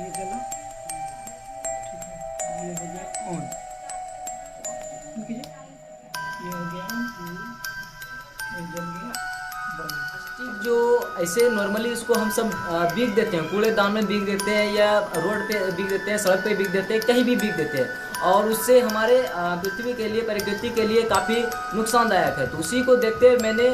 ये चला, ठीक है, ये हो गया ऑन, ठीक है, ये हो गया ऑन, ये जल गया बंद। प्लास्टिक जो ऐसे नॉर्मली इसको हम सब बिक देते हैं, कूड़ेदान में बिक देते हैं या रोड पे बिक देते हैं, सड़क पे बिक देते हैं, कहीं भी बिक देते हैं, और उससे हमारे पृथ्वी के लिए, प्रकृति के लिए काफ़ी नुकसानदायक है। तो उसी को देखते हुए मैंने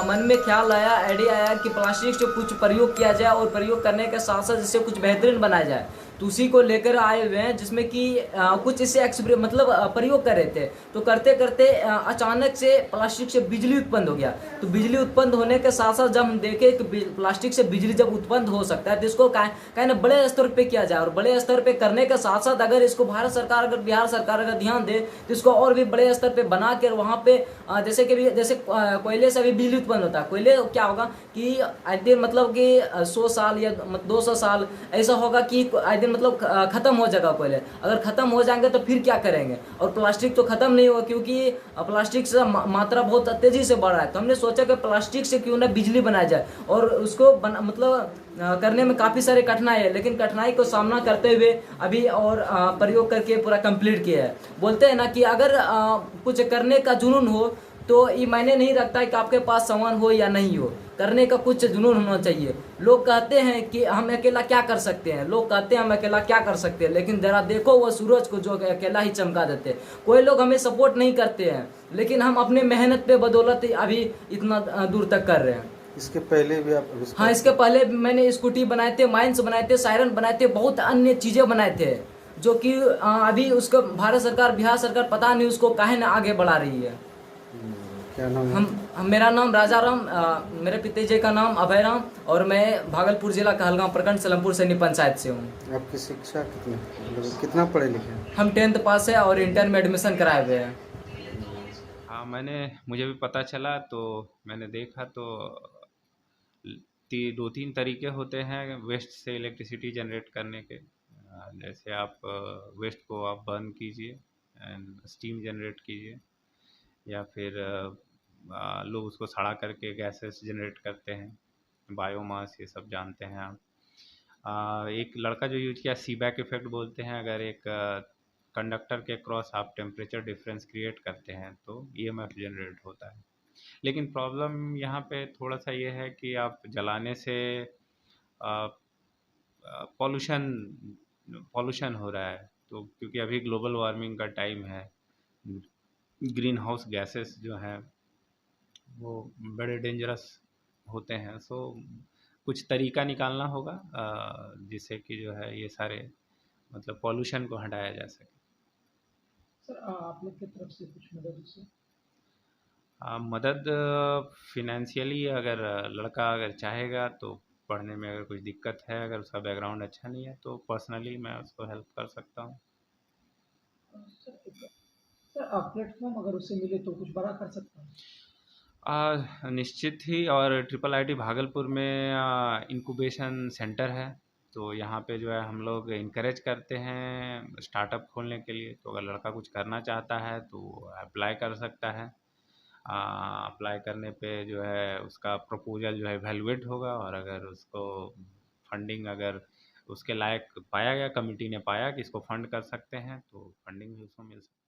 मन में ख्याल आया, आइडिया आया कि प्लास्टिक से कुछ प्रयोग किया जाए और प्रयोग करने के साथ साथ इससे कुछ बेहतरीन बनाया जाए। तो उसी को लेकर आए हुए हैं, जिसमें कि कुछ इससे मतलब प्रयोग कर रहे थे। तो करते करते अचानक से प्लास्टिक से बिजली उत्पन्न हो गया। तो बिजली उत्पन्न होने के साथ साथ जब हम देखें कि प्लास्टिक से बिजली जब उत्पन्न हो सकता है, तो इसको कहीं ना बड़े स्तर पे किया जाए, और बड़े स्तर पे करने के साथ साथ अगर इसको भारत सरकार, अगर बिहार सरकार अगर ध्यान दे, तो इसको और भी बड़े स्तर पे बना कर वहाँ पे जैसे कि जैसे कोयले से भी बिजली उत्पन्न होता है। कोयले क्या होगा कि आए दिन मतलब कि 100 साल या 200 साल ऐसा होगा कि आए दिन मतलब खत्म हो जाएगा कोयले। अगर खत्म हो जाएंगे तो फिर क्या करेंगे? और प्लास्टिक तो खत्म नहीं होगा, क्योंकि प्लास्टिक से मात्रा बहुत तेजी से बढ़ रहा है। तो हमने सोचा कि प्लास्टिक से क्यों ना बिजली बनाया जाए, और उसको मतलब करने में काफ़ी सारे कठिनाई है, लेकिन कठिनाई को सामना करते हुए अभी और प्रयोग करके पूरा कंप्लीट किया है। बोलते हैं ना कि अगर कुछ करने का जुनून हो तो ये मायने नहीं रखता है कि आपके पास सामान हो या नहीं हो, करने का कुछ जुनून होना चाहिए। लोग कहते हैं कि हम अकेला क्या कर सकते हैं, लोग कहते हैं हम अकेला क्या कर सकते हैं, लेकिन जरा देखो वो सूरज को जो अकेला ही चमका देते हैं। कोई लोग हमें सपोर्ट नहीं करते हैं, लेकिन हम अपने मेहनत पे बदौलत अभी इतना दूर तक कर रहे हैं। इसके पहले भी आप हाँ, आविष्कार इसके किए? पहले मैंने स्कूटी बनाए थे, माइंस बनाए थे, सायरन बनाए थे, बहुत अन्य चीज़ें बनाए थे, जो कि अभी उसको भारत सरकार, बिहार सरकार पता नहीं उसको काहे ना आगे बढ़ा रही है। क्या नाम है आपका? मेरा नाम राजा राम, मेरे पिताजी का नाम अभय राम, और मैं भागलपुर जिला कहलगांव प्रखंड सलेमपुर सैनी पंचायत से हूँ। आपकी शिक्षा कितनी, मतलब कितना पढ़े लिखे हैं? हम 10th पास है और इंटर में एडमिशन कराए हुए हैं। हाँ, मुझे भी पता चला तो मैंने देखा तो 2-3 तरीके होते हैं वेस्ट से इलेक्ट्रिसिटी जनरेट करने के। जैसे आप वेस्ट को आप बर्न कीजिए एंड स्टीम जनरेट कीजिए, या फिर लोग उसको सड़ा करके गैसेस जनरेट करते हैं, बायोमास, ये सब जानते हैं आप। एक लड़का जो यूज किया, सीबैक इफ़ेक्ट बोलते हैं। अगर एक कंडक्टर के क्रॉस आप टेम्परेचर डिफरेंस क्रिएट करते हैं तो ईएमएफ जनरेट होता है। लेकिन प्रॉब्लम यहाँ पे थोड़ा सा ये है कि आप जलाने से पॉल्यूशन पॉल्यूशन हो रहा है। तो क्योंकि अभी ग्लोबल वार्मिंग का टाइम है, ग्रीन हाउस गैसेस जो हैं वो बड़े डेंजरस होते हैं। सो कुछ तरीका निकालना होगा जिससे कि जो है ये सारे मतलब पॉल्यूशन को हटाया जा सके। सर आप लोग की तरफ से कुछ मदद उसे? मदद फिनेंशियली, अगर लड़का अगर चाहेगा तो पढ़ने में अगर कुछ दिक्कत है, अगर उसका बैकग्राउंड अच्छा नहीं है, तो पर्सनली मैं उसको हेल्प कर सकता हूँ। सर प्लेटफॉर्म अगर उसे मिले तो कुछ बड़ा कर सकता है? निश्चित ही। और ट्रिपल आईटी भागलपुर में इंक्यूबेशन सेंटर है, तो यहाँ पे जो है हम लोग इनकरेज करते हैं स्टार्टअप खोलने के लिए। तो अगर लड़का कुछ करना चाहता है तो अप्लाई कर सकता है। अप्लाई करने पे जो है उसका प्रपोजल जो है वैल्यूएट होगा, और अगर उसको फंडिंग, अगर उसके लायक पाया गया, कमिटी ने पाया कि इसको फंड कर सकते हैं, तो फंडिंग भी उसको मिल सकती है।